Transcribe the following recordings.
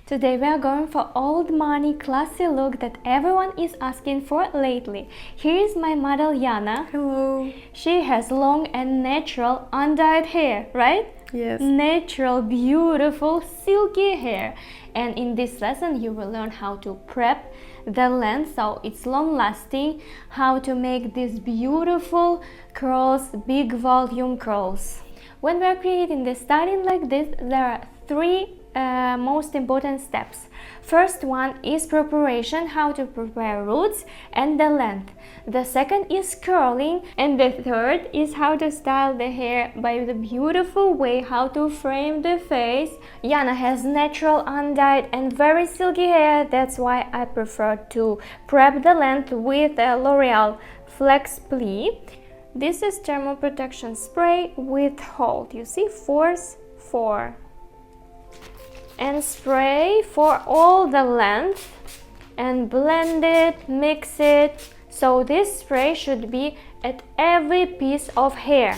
Today we are going for old money classy look that everyone is asking for lately. Here is my model Jana. Hello. She has long and natural undyed hair, right? Yes. Natural, beautiful, silky hair. And in this lesson you will learn how to prep the length so it's long lasting, how to make these beautiful curls, big volume curls. When we are creating the styling like this, there are three most important steps. First one is preparation, how to prepare roots and the length. The second is curling, and the third is how to style the hair by the beautiful way, how to frame the face. Jana has natural undyed and very silky hair, that's why I prefer to prep the length with a L'Oreal Flex Pli. This is thermal protection spray with hold, you see, force 4. And spray for all the length and blend it, mix it. So this spray should be at every piece of hair.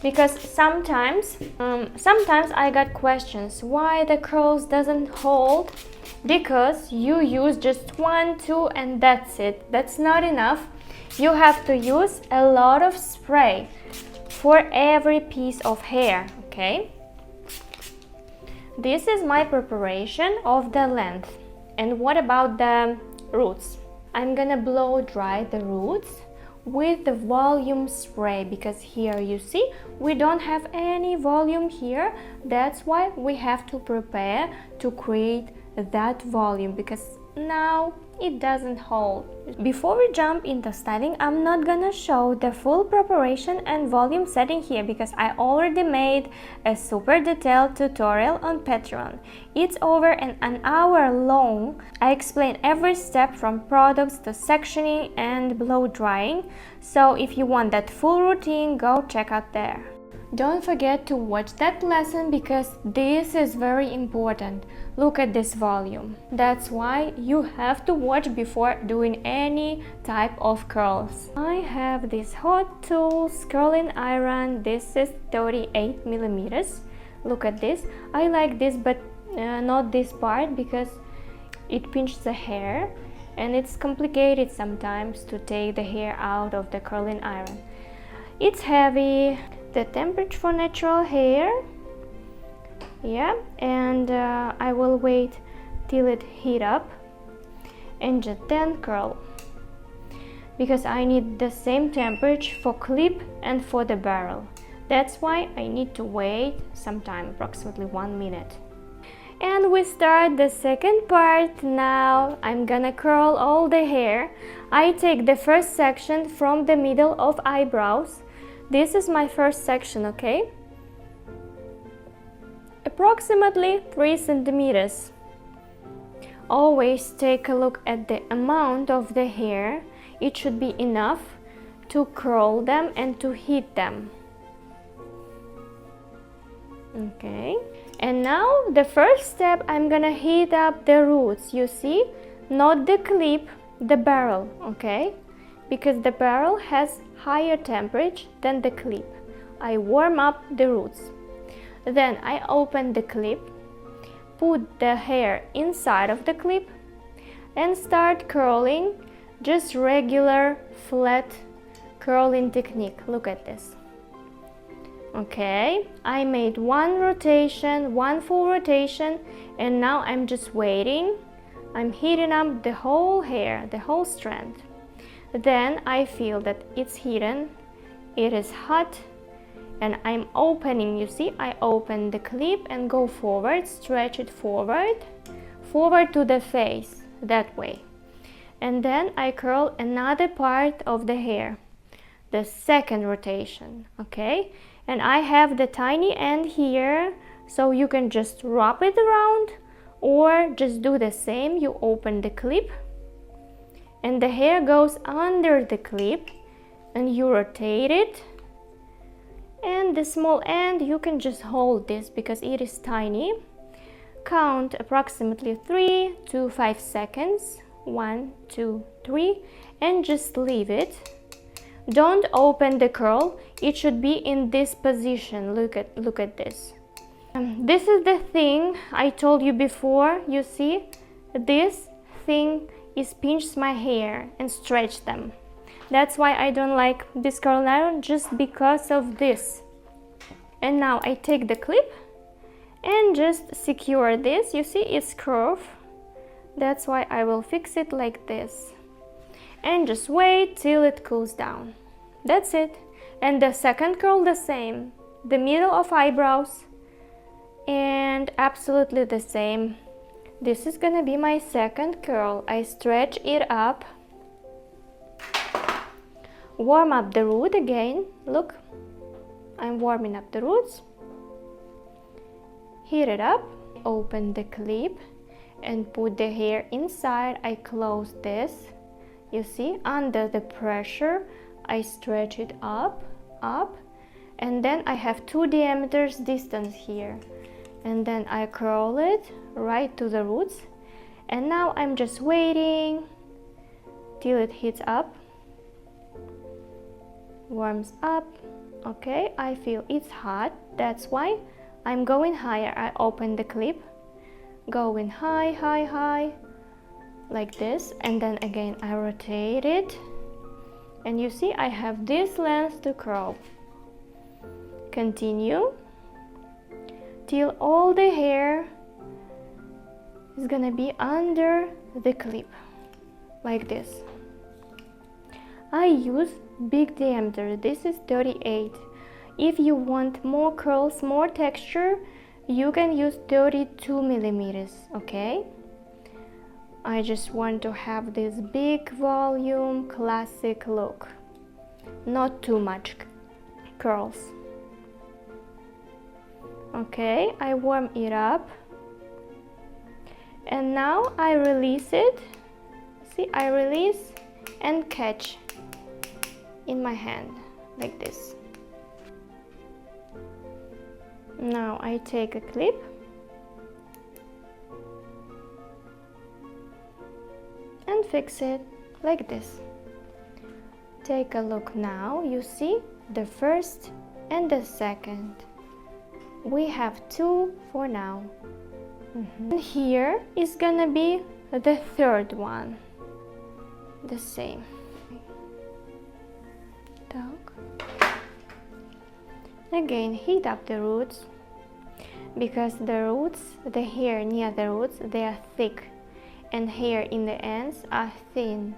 Because sometimes I got questions why the curls doesn't hold. Because you use just 1, 2 and that's it. That's not enough. You have to use a lot of spray for every piece of hair, okay? This is my preparation of the length. And what about the roots? I'm gonna blow dry the roots with the volume spray, because here you see we don't have any volume here. That's why we have to prepare to create that volume, because now it doesn't hold. Before we jump into styling, I'm not gonna show the full preparation and volume setting here because I already made a super detailed tutorial on Patreon. It's over an hour long. I explain every step from products to sectioning and blow drying. So if you want that full routine, go check out there. Don't forget to watch that lesson because this is very important. Look at this volume. That's why you have to watch before doing any type of curls. I have this Hot Tools curling iron. This is 38 millimeters. Look at this. I like this, but not this part because it pinches the hair and it's complicated sometimes to take the hair out of the curling iron. It's heavy. The temperature for natural hair, yeah, and I will wait till it heat up and just then curl, because I need the same temperature for clip and for the barrel. That's why I need to wait some time, approximately 1 minute. And we start the second part. Now I'm gonna curl all the hair. I take the first section from the middle of eyebrows. This is my first section, okay? Approximately 3 centimeters. Always take a look at the amount of the hair. It should be enough to curl them and to heat them. Okay. And now the first step, I'm gonna heat up the roots. You see? Not the clip, the barrel, okay? Because the barrel has higher temperature than the clip. I warm up the roots. Then I open the clip, put the hair inside of the clip and start curling, just regular flat curling technique. Look at this. Okay, I made one rotation, one full rotation, and now I'm just waiting. I'm heating up the whole hair, the whole strand. Then I feel that it's heated, it is hot, and I'm opening, you see, I open the clip and go forward, stretch it forward to the face, that way. And then I curl another part of the hair, the second rotation, okay? And I have the tiny end here, so you can just wrap it around or just do the same. You open the clip and the hair goes under the clip and you rotate it, and the small end you can just hold this because it is tiny. Count approximately 3 to 5 seconds, 1, 2, 3, and just leave it. Don't open the curl, it should be in this position. Look at this. This is the thing I told you before. You see, this thing is pinches my hair and stretch them. That's why I don't like this curling iron, just because of this. And now I take the clip and just secure this. You see, it's curved. That's why I will fix it like this. And just wait till it cools down. That's it. And the second curl the same. The middle of eyebrows. And absolutely the same. This is gonna be my second curl. I stretch it up. Warm up the root again. Look, I'm warming up the roots. Heat it up. Open the clip and put the hair inside. I close this. You see, under the pressure, I stretch it up, and then I have 2 diameters distance here. And then I curl it right to the roots. And now I'm just waiting till it heats up, warms up. Okay, I feel it's hot. That's why I'm going higher. I open the clip, going high, high, high, like this. And then again, I rotate it. And you see, I have this length to curl. Continue till all the hair is gonna be under the clip, like this. I use big diameter. This is 38. If you want more curls, more texture, you can use 32 millimeters, okay? I just want to have this big volume, classic look. Not too much curls. Okay, I warm it up. And now I release it. See, I release and catch in my hand, like this. Now I take a clip. And fix it like this. Take a look now. You see the first and the second. We have 2 for now. And here is gonna be the third one. The same. Again, heat up the roots, because the roots, the hair near the roots, they are thick, and hair in the ends are thin.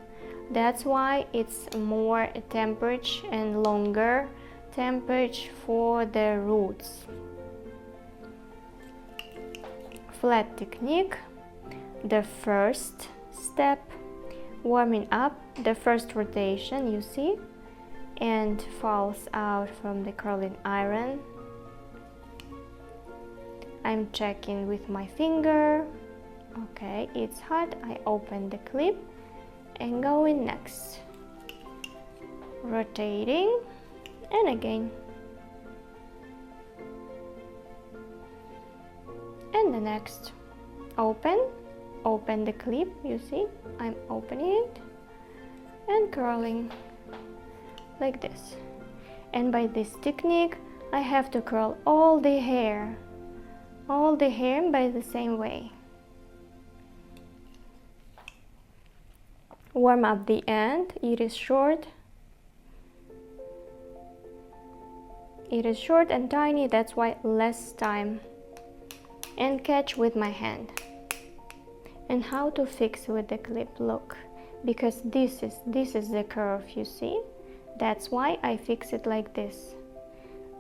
That's why it's more temperature and longer temperature for the roots. Flat technique. The first step, warming up, the first rotation, you see, and falls out from the curling iron. I'm checking with my finger. Okay, it's hot. I open the clip and going next. Rotating and again. And the next. Open the clip, you see, I'm opening it and curling like this. And by this technique, I have to curl all the hair by the same way. Warm up the end. It is short and tiny, that's why less time. And catch with my hand. And how to fix with the clip, look, because this is the curve, you see, that's why I fix it like this.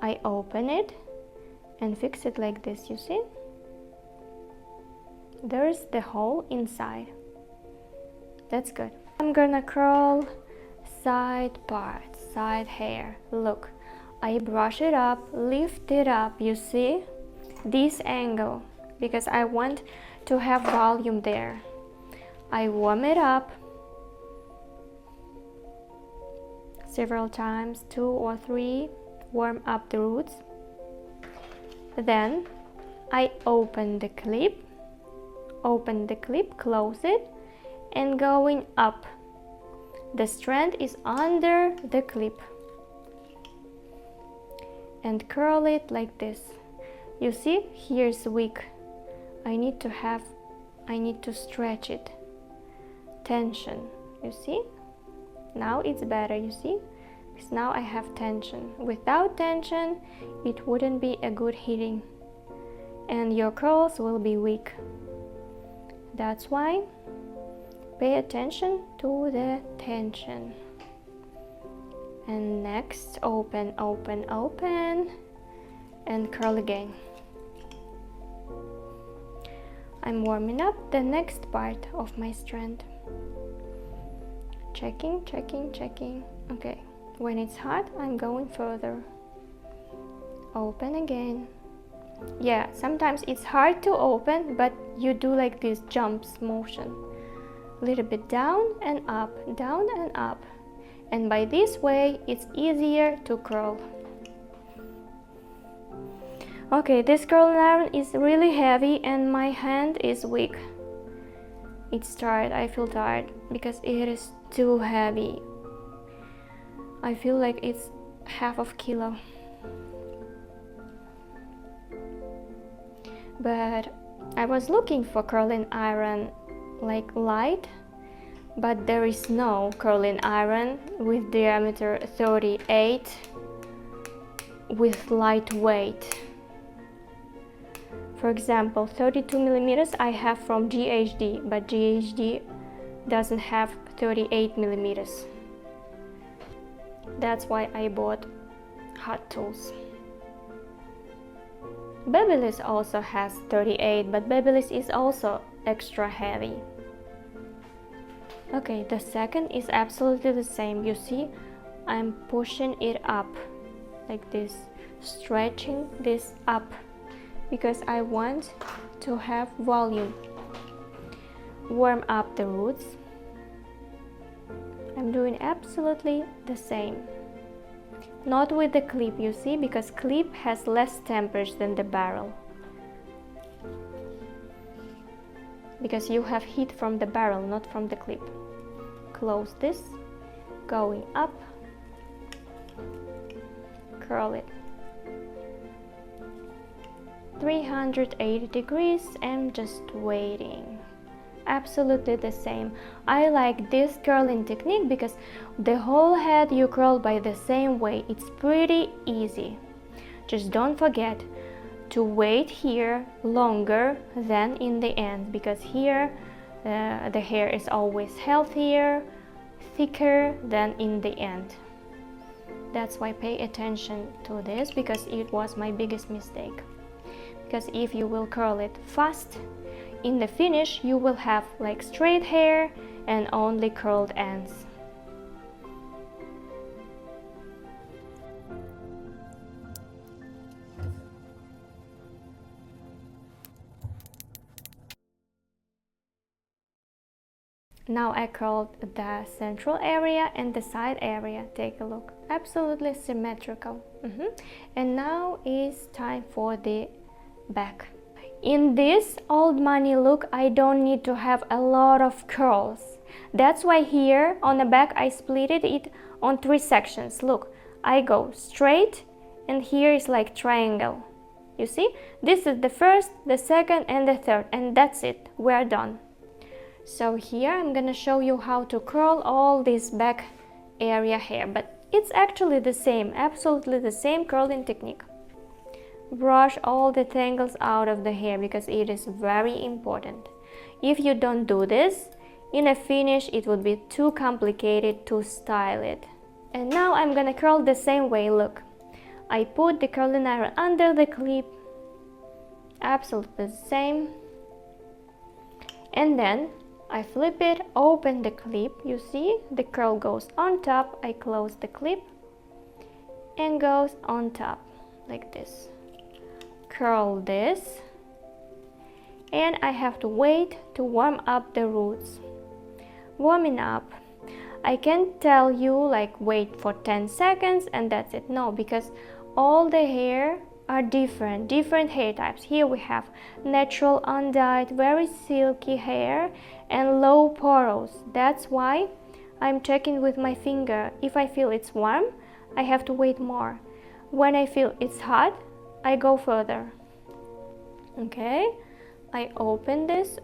I open it and fix it like this, you see, there's the hole inside. That's good. I'm gonna curl side part, side hair. Look, I brush it up, lift it up, you see, this angle, because I want to have volume there. I warm it up several times, 2 or 3, warm up the roots. Then I open the clip, close it, and going up. The strand is under the clip. And curl it like this. You see, here's weak. I need to stretch it. Tension, you see? Now it's better, you see? Because now I have tension. Without tension, it wouldn't be a good heating. And your curls will be weak. That's why pay attention to the tension. And next, open, open, open, and curl again. I'm warming up the next part of my strand. Checking, checking, checking. Okay, when it's hot, I'm going further. Open again. Yeah, sometimes it's hard to open, but you do like this jumps motion. A little bit down and up, down and up. And by this way, it's easier to curl. Okay, this curling iron is really heavy and my hand is weak. It's tired, I feel tired because it is too heavy. I feel like it's half of kilo. But I was looking for curling iron like light, but there is no curling iron with diameter 38 with lightweight. For example, 32 millimeters I have from GHD, but GHD doesn't have 38 millimeters. That's why I bought Hot Tools. Babyliss also has 38, but Babyliss is also extra heavy. Okay, the second is absolutely the same. You see, I'm pushing it up like this, stretching this up because I want to have volume. Warm up the roots. I'm doing absolutely the same. Not with the clip, you see, because clip has less temperature than the barrel. Because you have heat from the barrel, not from the clip. Close this, going up, curl it. 380 degrees and just waiting. Absolutely the same. I like this curling technique because the whole head you curl by the same way. It's pretty easy. Just don't forget to wait here longer than in the end, because here the hair is always healthier, thicker than in the end. That's why pay attention to this, because it was my biggest mistake. Because if you will curl it fast, in the finish you will have like straight hair and only curled ends. Now I curled the central area and the side area. Take a look. Absolutely symmetrical. And now is time for the back. In this old money look, I don't need to have a lot of curls. That's why here on the back I split it on 3 sections. Look, I go straight and here is like triangle. You see? This is the first, the second and the third, and that's it. We're done. So here I'm gonna show you how to curl all this back area hair, but it's actually the same, absolutely the same curling technique. Brush all the tangles out of the hair because it is very important. If you don't do this, in a finish it would be too complicated to style it. And now I'm gonna curl the same way. Look, I put the curling iron under the clip, absolutely the same, and then I flip it, open the clip. You see the curl goes on top. I close the clip and goes on top like this. Curl this, and I have to wait to warm up the roots. Warming up, I can't tell you like wait for 10 seconds and that's it. No, because all the hair are different hair types. Here we have natural undyed, very silky hair and low porous. That's why I'm checking with my finger. If I feel it's warm, I have to wait more. When I feel it's hot, I go further. Okay, I open this,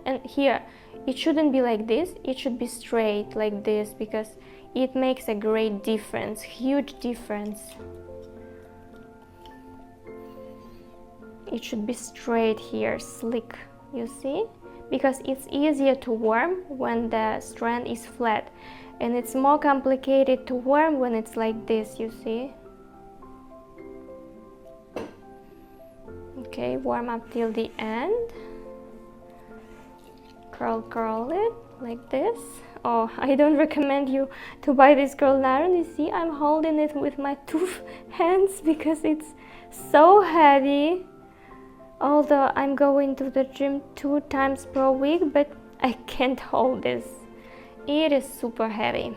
and here it shouldn't be like this, it should be straight like this, because it makes a great difference, huge difference. It should be straight here, slick, you see, because it's easier to warm when the strand is flat, and it's more complicated to warm when it's like this, you see. Okay, warm up till the end. Curl it like this. Oh, I don't recommend you to buy this curling iron. You see, I'm holding it with my two hands because it's so heavy. Although I'm going to the gym 2 times per week, but I can't hold this. It is super heavy.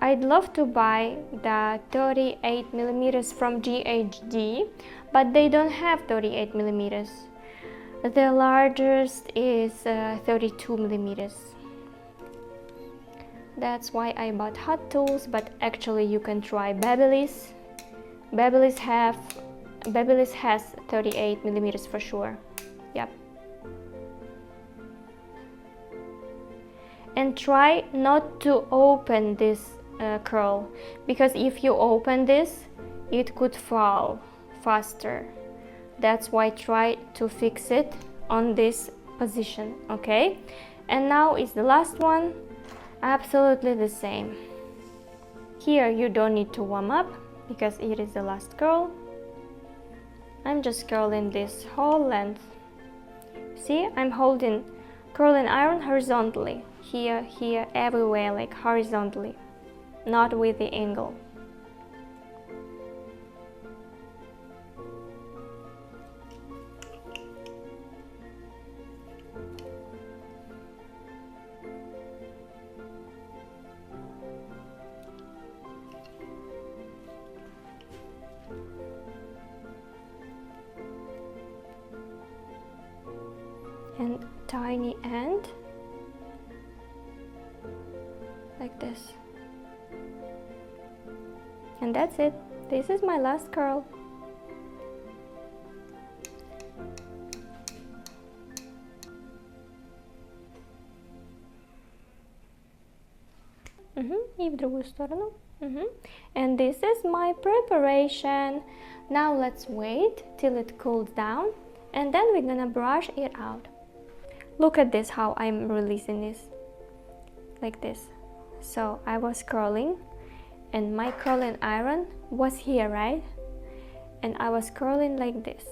I'd love to buy the 38 millimeters from GHD, but they don't have 38 millimeters. The largest is 32 millimeters. That's why I bought Hot Tools, but actually you can try Babyliss. Babyliss has 38 millimeters for sure. Yep. And try not to open this curl, because if you open this, it could fall faster. That's why try to fix it on this position, okay? And now is the last one, absolutely the same. Here you don't need to warm up because it is the last curl. I'm just curling this whole length. See, I'm holding curling iron horizontally, here, here, everywhere, like horizontally, not with the angle. And tiny end like this, and that's it. This is my last curl. И в другую сторону. And this is my preparation. Now let's wait till it cools down, and then we're gonna brush it out. Look at this, how I'm releasing this, like this. So I was curling, and my curling iron was here, right? And I was curling like this.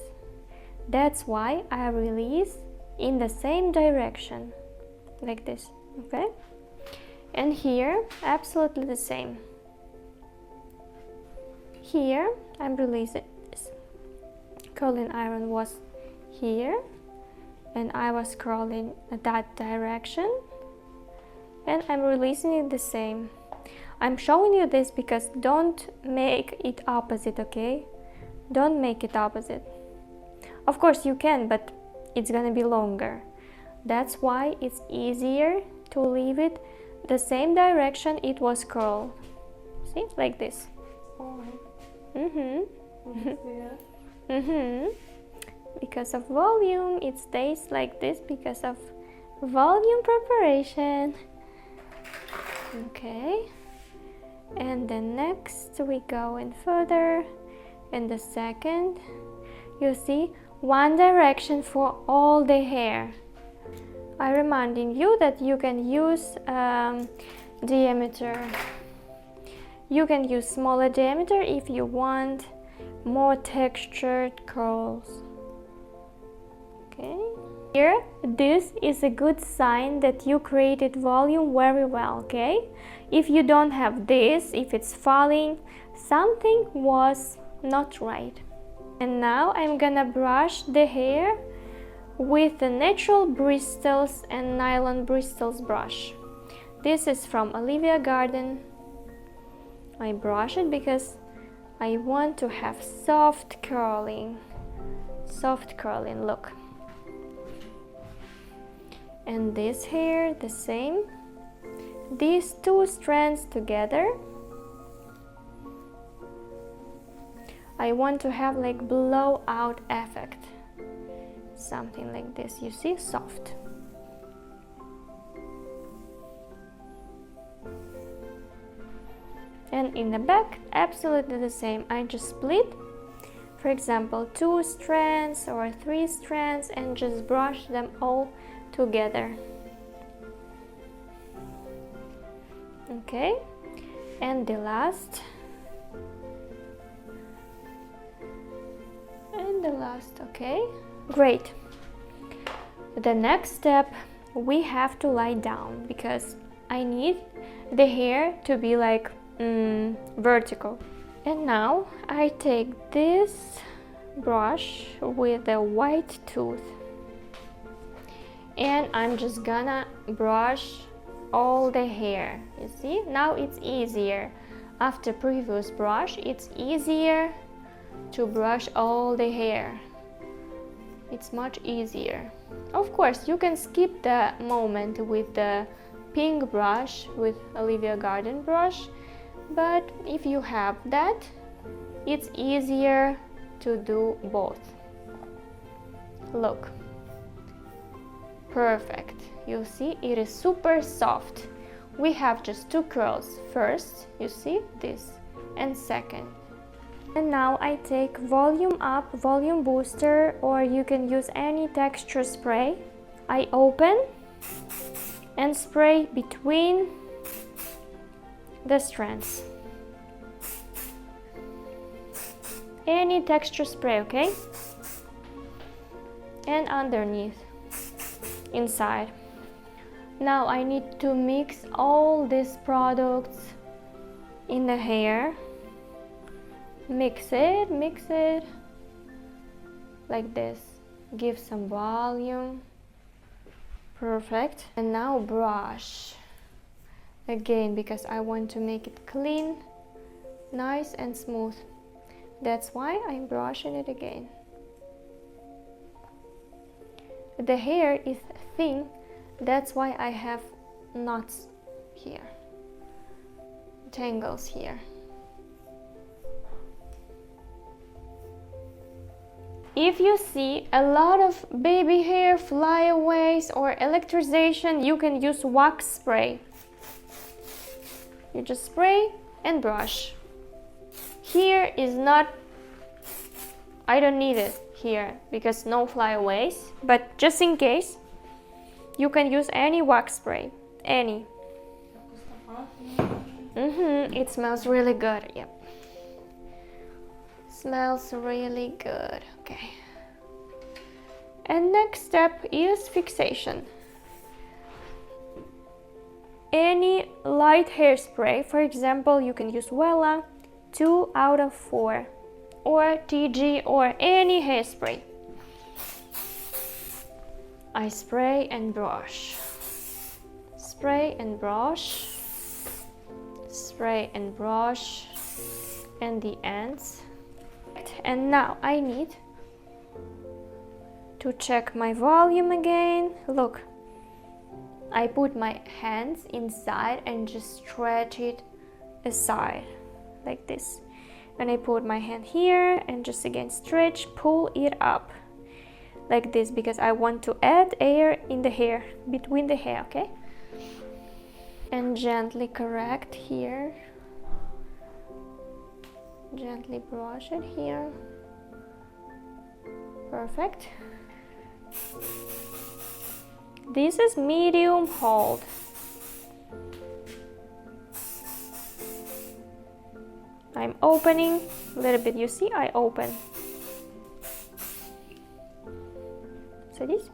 That's why I release in the same direction, like this, okay? And here, absolutely the same. Here, I'm releasing this. Curling iron was here, and I was curling that direction, and I'm releasing it the same. I'm showing you this because don't make it opposite, okay? Don't make it opposite. Of course you can, but it's gonna be longer. That's why it's easier to leave it the same direction it was curled. See, like this. Because of volume, it stays like this because of volume preparation. Okay, and then next we go in further. In the second, you see, one direction for all the hair. I'm reminding you that you can use diameter. You can use smaller diameter if you want more textured curls. Okay. Here, this is a good sign that you created volume very well, okay? If you don't have this, if it's falling, something was not right. And now I'm gonna brush the hair with the natural bristles and nylon bristles brush. This is from Olivia Garden. I brush it because I want to have soft curling. Soft curling, look. And this hair, the same. these two strands together. I want to have like blowout effect, something like this, you see, soft. And in the back, absolutely the same. I just split, for example, 2 strands or 3 strands and just brush them all together. Okay, and the last. And the last, okay, great. The next step, we have to lie down because I need the hair to be like vertical. And now I take this brush with a white tooth and I'm just gonna brush all the hair. You see, now it's easier. After previous brush, it's easier to brush all the hair. It's much easier. Of course, you can skip the moment with the pink brush, with Olivia Garden brush, but if you have that, it's easier to do both. Look, perfect. You see, it is super soft. We have just 2 curls. First, you see this, and second. And now I take volume up, volume booster, or you can use any texture spray. I open and spray between the strands. Any texture spray, okay? And underneath, inside. Now I need to mix all these products in the hair. Mix it like this. Give some volume. Perfect. And now brush again because I want to make it clean, nice and smooth. That's why I'm brushing it again. The hair is thin, that's why I have knots here, tangles here. If you see a lot of baby hair flyaways or electrization, you can use wax spray. You just spray and brush. Here is not, I don't need it here because no flyaways, but just in case, you can use any wax spray, any. It smells really good, yep. Smells really good, okay. And next step is fixation. Any light hairspray, for example, you can use Wella 2 out of 4 or TG or any hairspray. I spray and brush, spray and brush, spray and brush, and the ends. And now I need to check my volume again. Look, I put my hands inside and just stretch it aside like this. And I put my hand here and just again stretch, pull it up like this because I want to add air in the hair, between the hair, okay? And gently correct here. Gently brush it here. Perfect. This is medium hold. I'm opening a little bit, you see, I open. Садись.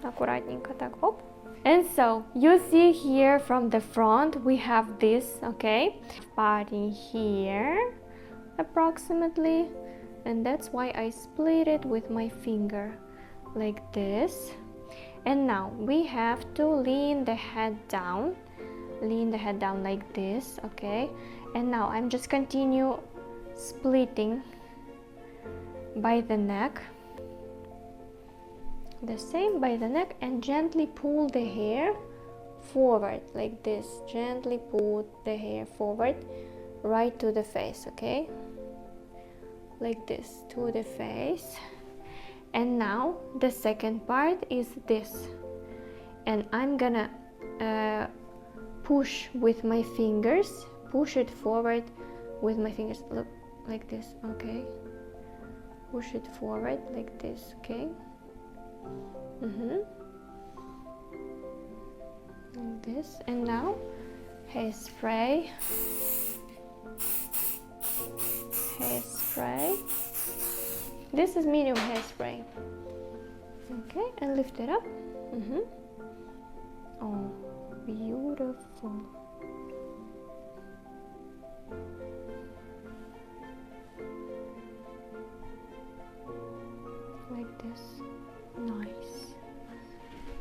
Аккуратненько так, оп. And so, you see here from the front, we have this, okay? Parting here, approximately. And that's why I split it with my finger, like this. And now, we have to lean the head down. Lean the head down like this, okay? And now, I'm just continue splitting by the neck. The same by the neck and gently pull the hair forward like this. Gently put the hair forward, right to the face, okay? Like this, to the face. And now the second part is this. And I'm gonna push with my fingers, push it forward with my fingers. Look, like this, okay? Push it forward like this, okay? Like this. And now hairspray. Hairspray. This is medium hairspray. Okay, and lift it up. Oh, beautiful. Like this. Nice.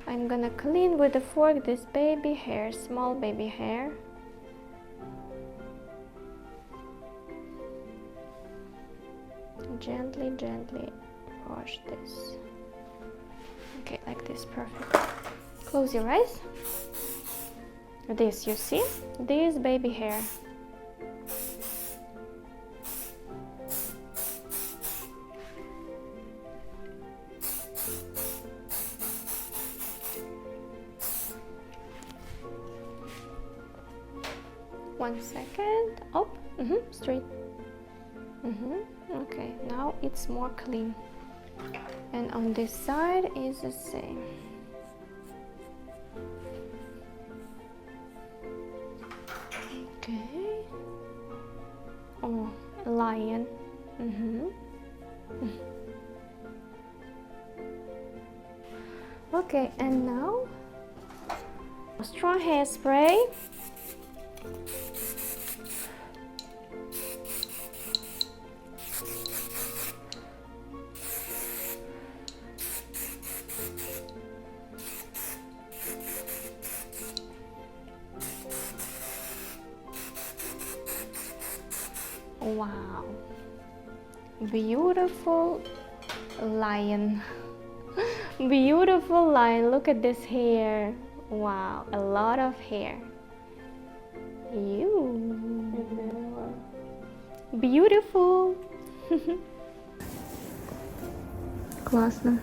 I'm gonna clean with a fork this baby hair, small baby hair. Gently, gently wash this. Okay, like this, perfect. Close your eyes. This, you see? This baby hair. One second. Up. Straight. Okay, now it's more clean. And on this side is the same. Okay. Oh, lion. Okay, and now strong hairspray. Wow, beautiful lion. Beautiful lion. Look at this hair. Wow, a lot of hair. Beautiful. Классно.